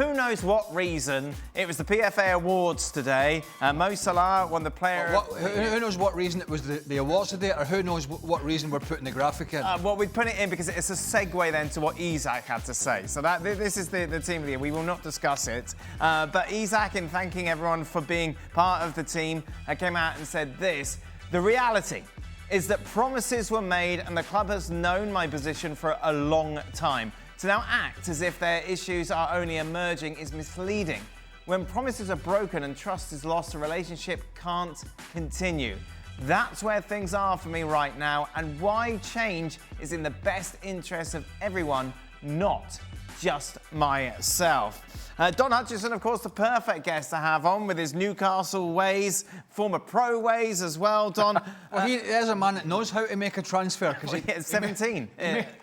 who knows what reason, it was the PFA Awards today. Mo Salah won the player... Who knows what reason it was the awards today, or who knows what reason we're putting the graphic in? Well, we put it in because it's a segue then to what Isak had to say. So this is the team of the year. We will not discuss it. But Isak, in thanking everyone for being part of the team, came out and said this: the reality is that promises were made and the club has known my position for a long time. To now act as if their issues are only emerging is misleading. When promises are broken and trust is lost, a relationship can't continue. That's where things are for me right now, and why change is in the best interest of everyone, not just myself. Don Hutchison, of course, the perfect guest to have on with his Newcastle ways, former pro ways as well, Don. Well, he is a man that knows how to make a transfer. Because he hit 17.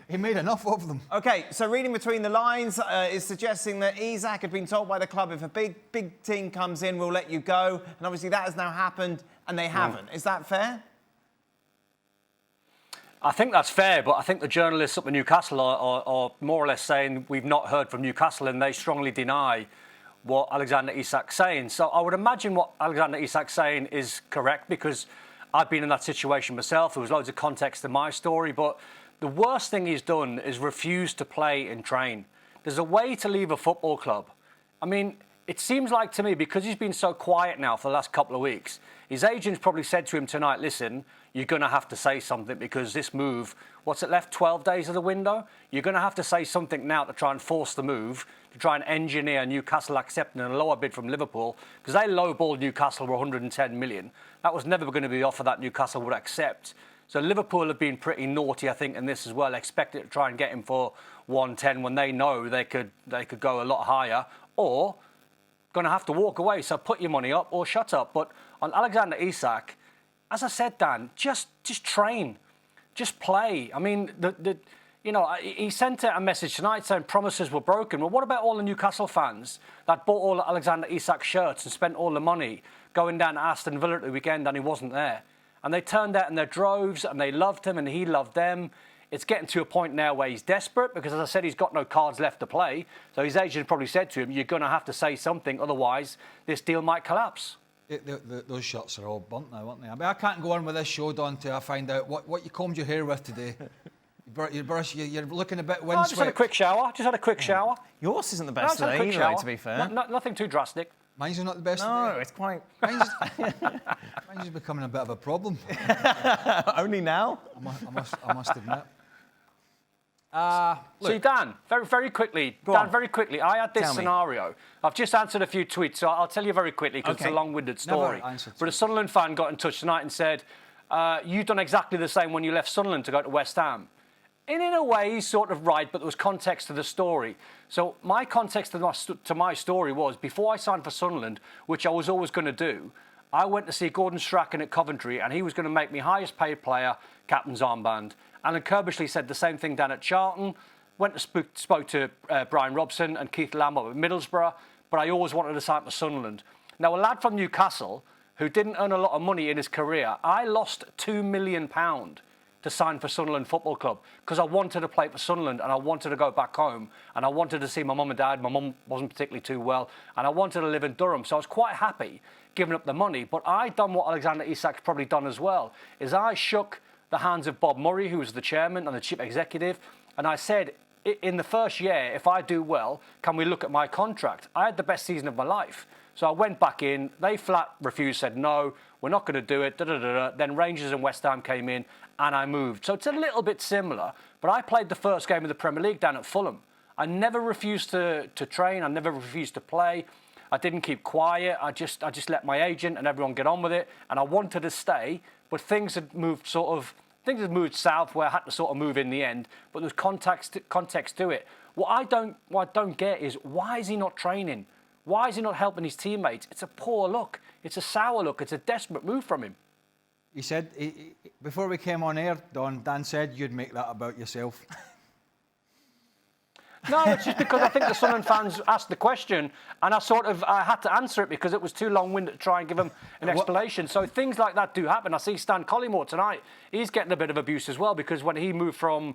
He made enough of them. OK, so reading between the lines is suggesting that Isak had been told by the club, if a big team comes in, we'll let you go. And obviously that has now happened, and they haven't. Is that fair? I think that's fair, but I think the journalists up at Newcastle are more or less saying we've not heard from Newcastle, and they strongly deny what Alexander Isak's saying. So I would imagine what Alexander Isak's saying is correct, because I've been in that situation myself. There was loads of context to my story, but the worst thing he's done is refuse to play and train. There's a way to leave a football club. I mean, it seems like to me, because he's been so quiet now for the last couple of weeks, his agent's probably said to him tonight, listen, you're going to have to say something, because this move, what's it left, 12 days of the window? You're going to have to say something now to try and force the move, to try and engineer Newcastle accepting a lower bid from Liverpool, because they lowballed Newcastle for 110 million. That was never going to be the offer that Newcastle would accept. So Liverpool have been pretty naughty, I think, in this as well, expected to try and get him for 110 when they know they could go a lot higher, or going to have to walk away. So put your money up or shut up. But on Alexander Isak, as I said, Dan, just train, just play. I mean, he sent out a message tonight saying promises were broken. Well, what about all the Newcastle fans that bought all the Alexander Isak shirts and spent all the money going down to Aston Villa at the weekend and he wasn't there? And they turned out in their droves and they loved him and he loved them. It's getting to a point now where he's desperate because, as I said, he's got no cards left to play. So his agent probably said to him, you're going to have to say something, otherwise this deal might collapse. Those shirts are all burnt now, aren't they? I mean, I can't go on with this show, Don, till I find out what you combed your hair with today. You're looking a bit windswept. I just had a quick shower. Yours isn't the best today either, to be fair. Nothing too drastic. Mine's not the best No, today. it's quite... Mine's becoming a bit of a problem. Only now? I must admit. See, Dan, very quickly. Very quickly. I had this scenario. I've just answered a few tweets, so I'll tell you very quickly because it's a long-winded story. But a Sunderland fan got in touch tonight and said, you've done exactly the same when you left Sunderland to go to West Ham. And in a way, he's sort of right, but there was context to the story. So my context to my story was, before I signed for Sunderland, which I was always going to do, I went to see Gordon Strachan at Coventry, and he was going to make me highest paid player, captain's armband. Alan Kirbishley said the same thing down at Charlton. Went to spoke to Brian Robson and Keith Lambert at Middlesbrough, but I always wanted to sign for Sunderland. Now, a lad from Newcastle who didn't earn a lot of money in his career, I lost £2 million to sign for Sunderland Football Club because I wanted to play for Sunderland and I wanted to go back home and I wanted to see my mum and dad. My mum wasn't particularly too well and I wanted to live in Durham. So I was quite happy giving up the money. But I done what Alexander Isak's probably done as well, is I shook the hands of Bob Murray, who was the chairman and the chief executive, and I said, in the first year, if I do well, can we look at my contract? I had the best season of my life. So I went back in, they flat refused, said, no, we're not going to do it, Then Rangers and West Ham came in, and I moved. So it's a little bit similar, but I played the first game of the Premier League down at Fulham. I never refused to train, I never refused to play. I didn't keep quiet, I just let my agent and everyone get on with it, and I wanted to stay, but things had moved south where I had to sort of move in the end, but there's context to it. What I don't get is, why is he not training? Why is he not helping his teammates? It's a poor look. It's a sour look. It's a desperate move from him. He said, before we came on air, Dan said you'd make that about yourself. No, it's just because I think the Sunderland fans asked the question, and I had to answer it because it was too long-winded to try and give them an explanation. So things like that do happen. I see Stan Collymore tonight. He's getting a bit of abuse as well because when he moved from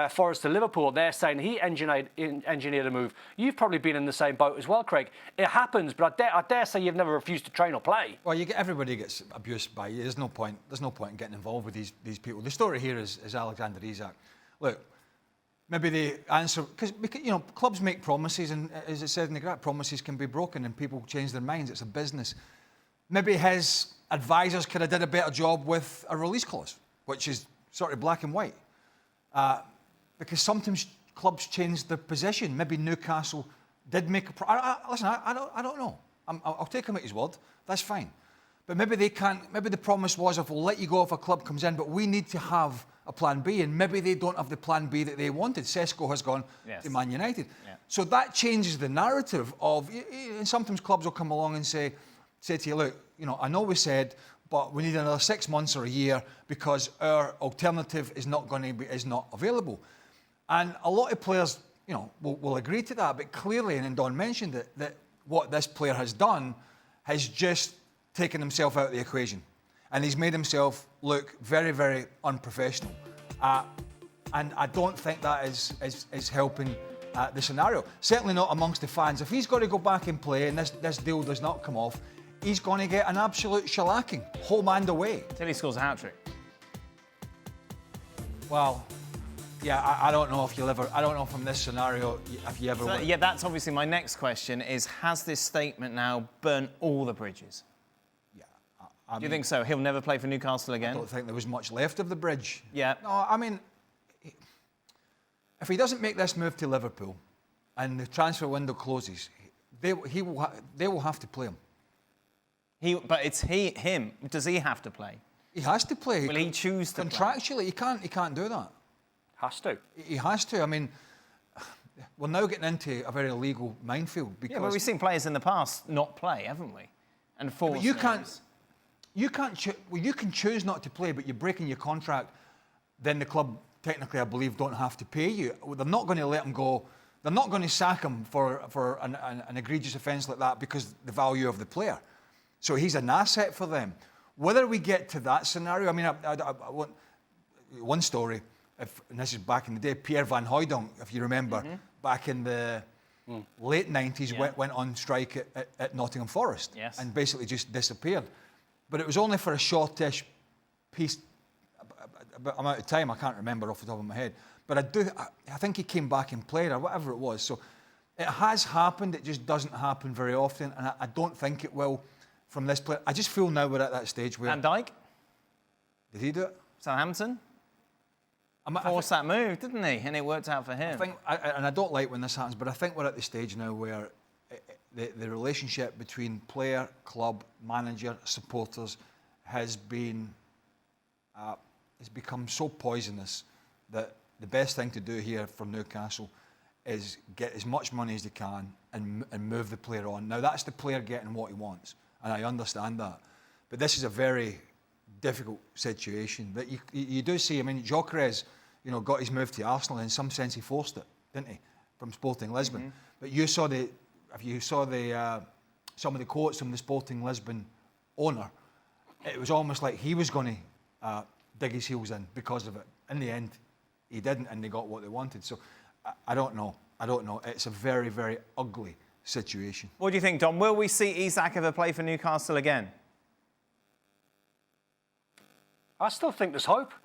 Forest to Liverpool, they're saying he engineered a move. You've probably been in the same boat as well, Craig. It happens, but I dare say you've never refused to train or play. Well, everybody gets abused by you. There's no point in getting involved with these people. The story here is Alexander Isak. Look, maybe the answer, because clubs make promises, and as it said in the graph, promises can be broken and people change their minds. It's a business. Maybe his advisors could have did a better job with a release clause, which is sort of black and white. Because sometimes clubs change their position. Maybe Newcastle did make a listen, I don't know. I'll take him at his word. That's fine. But maybe they can't. Maybe the promise was, if we'll let you go if a club comes in, but we need to have a plan B, and maybe they don't have the plan B that they wanted. Sesko has gone to Man United. Yeah. So that changes the narrative of, and sometimes clubs will come along and say to you, look, I know we said, but we need another 6 months or a year because our alternative is not available. And a lot of players, will agree to that, but clearly, and Don mentioned it, that what this player has done has just taken himself out of the equation. And he's made himself look very, very unprofessional. And I don't think that is helping the scenario. Certainly not amongst the fans. If he's got to go back and play and this deal does not come off, he's going to get an absolute shellacking, home and away. Till he scores a hat-trick. Well, yeah, I don't know if you'll ever... I don't know from this scenario if you ever... So, yeah, that's obviously my next question is, has this statement now burnt all the bridges? Do you think so? He'll never play for Newcastle again? I don't think there was much left of the bridge. Yeah. No, I mean, if he doesn't make this move to Liverpool and the transfer window closes, they will have to play him. But it's him. Does he have to play? He has to play. Will he choose to contractually, play? He can't do that. Has to. He has to. I mean, we're now getting into a very legal minefield because... Yeah, but we've seen players in the past not play, haven't we? And force... Yeah, you can choose not to play, but you're breaking your contract. Then the club, technically, I believe, don't have to pay you. They're not going to let him go. They're not going to sack him for an egregious offence like that because the value of the player. So he's an asset for them. Whether we get to that scenario, I mean, I want one story. And this is back in the day. Pierre van Hooijdonk, if you remember, back in the late 90s, went on strike at Nottingham Forest and basically just disappeared. But it was only for a shortish amount of time. I can't remember off the top of my head. But I think he came back and played or whatever it was. So it has happened. It just doesn't happen very often. And I don't think it will from this player. I just feel now we're at that stage where... Van Dijk? Did he do it? Southampton? Forced that move, didn't he? And it worked out for him. I don't like when this happens, but I think we're at the stage now where the relationship between player, club, manager, supporters has become so poisonous that the best thing to do here for Newcastle is get as much money as they can and move the player on. Now, that's the player getting what he wants, and I understand that. But this is a very difficult situation that you do see. I mean, Gyökeres, got his move to Arsenal. In some sense, he forced it, didn't he, from Sporting Lisbon? But you saw some of the quotes from the Sporting Lisbon owner, it was almost like he was going to dig his heels in because of it. In the end, he didn't, and they got what they wanted. So I don't know. It's a very, very ugly situation. What do you think, Dom? Will we see Isak ever play for Newcastle again? I still think there's hope.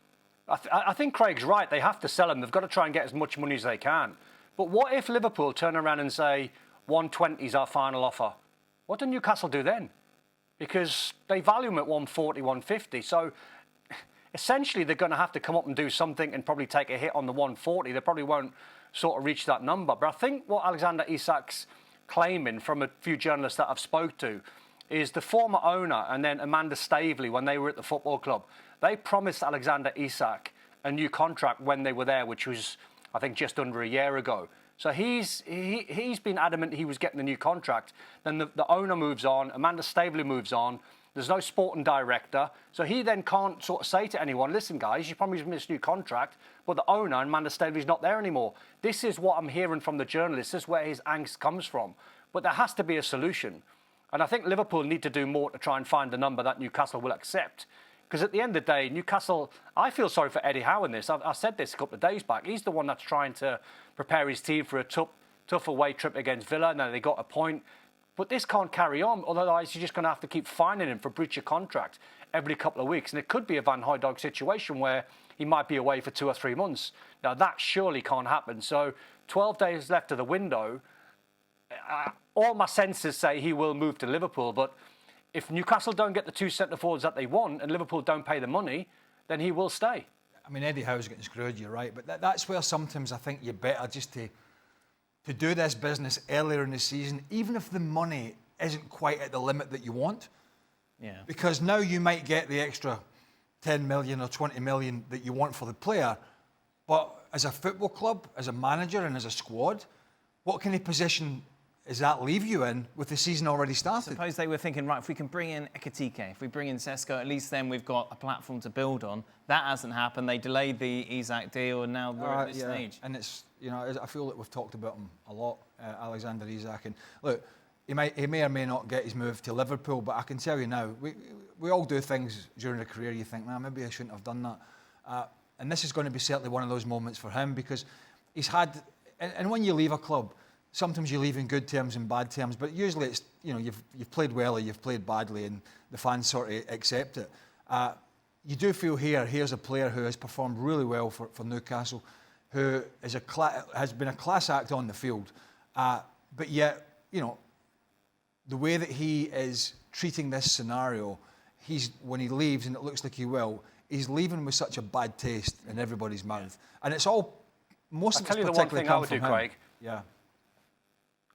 I think Craig's right. They have to sell him. They've got to try and get as much money as they can. But what if Liverpool turn around and say, 120 is our final offer? What do Newcastle do then? Because they value him at 140, 150. So essentially they're going to have to come up and do something and probably take a hit on the 140. They probably won't sort of reach that number. But I think what Alexander Isak's claiming from a few journalists that I've spoke to is the former owner and then Amanda Staveley, when they were at the football club, they promised Alexander Isak a new contract when they were there, which was, I think, just under a year ago. So he's been adamant he was getting the new contract. Then the owner moves on, Amanda Staveley moves on. There's no sporting director. So he then can't sort of say to anyone, listen, guys, you promised me this new contract, but the owner and Amanda Staley's not there anymore. This is what I'm hearing from the journalists. This is where his angst comes from. But there has to be a solution. And I think Liverpool need to do more to try and find a number that Newcastle will accept. Because at the end of the day, Newcastle, I feel sorry for Eddie Howe in this. I said this a couple of days back. He's the one that's trying to prepare his team for a tough away trip against Villa. Now they got a point. But this can't carry on. Otherwise, you're just going to have to keep fining him for breach of contract every couple of weeks. And it could be a Van Hooijdonk situation where he might be away for 2 or 3 months. Now, that surely can't happen. So 12 days left of the window. All my senses say he will move to Liverpool. But if Newcastle don't get the 2 centre-forwards that they want and Liverpool don't pay the money, then he will stay. I mean, Eddie Howe's getting screwed, you're right. But that's where sometimes I think you're better just to do this business earlier in the season, even if the money isn't quite at the limit that you want. Yeah. Because now you might get the extra 10 million or 20 million that you want for the player. But as a football club, as a manager and as a squad, what kind of position does that leave you in with the season already started? Suppose they were thinking, right, if we can bring in Ekitike, if we bring in Sesko, at least then we've got a platform to build on. That hasn't happened. They delayed the Isak deal, and now we're at this stage. And it's, you know, I feel like we've talked about him a lot, Alexander Isak. And look, he may or may not get his move to Liverpool, but I can tell you now, we all do things during a career. You think, man, maybe I shouldn't have done that. And this is going to be certainly one of those moments for him because he's had, and when you leave a club, sometimes you leave in good terms and bad terms, but usually it's, you know, you've played well or you've played badly and the fans sort of accept it. You do feel here's a player who has performed really well for Newcastle, who is has been a class act on the field, but yet, you know, the way that he is treating this scenario, when he leaves, and it looks like he will, he's leaving with such a bad taste in everybody's mouth. And it's all, most of it's particularly come from him. Craig. Yeah.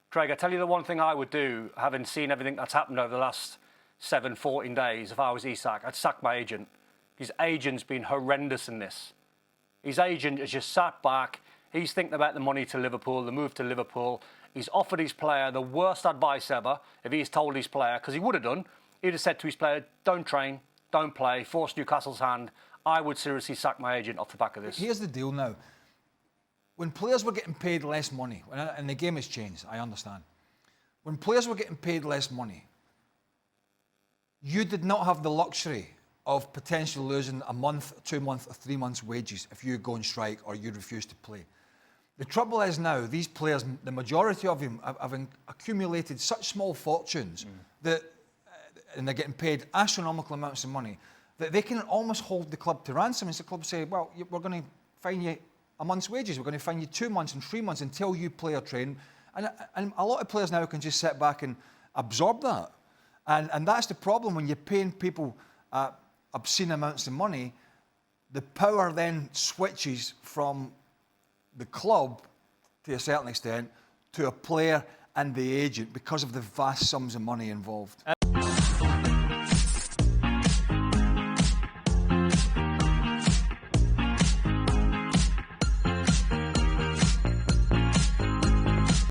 Craig, I tell you the one thing I would do, having seen everything that's happened over the last 14 days, if I was Isak, I'd sack my agent. His agent's been horrendous in this. His agent has just sat back. He's thinking about the money to Liverpool, the move to Liverpool. He's offered his player the worst advice ever. If he's told his player, because he would have done, he'd have said to his player, don't train, don't play, force Newcastle's hand. I would seriously sack my agent off the back of this. Here's the deal now. When players were getting paid less money, and the game has changed, I understand. When players were getting paid less money, you did not have the luxury of potentially losing a month, 2 months, or 3 months' wages if you go on strike or you refuse to play. The trouble is now, these players, the majority of them have accumulated such small fortunes that, and they're getting paid astronomical amounts of money, that they can almost hold the club to ransom. And the club say, well, we're going to fine you a month's wages. We're going to fine you 2 months and 3 months until you play or train. And a lot of players now can just sit back and absorb that. And that's the problem when you're paying people obscene amounts of money. The power then switches from the club, to a certain extent, to a player and the agent because of the vast sums of money involved.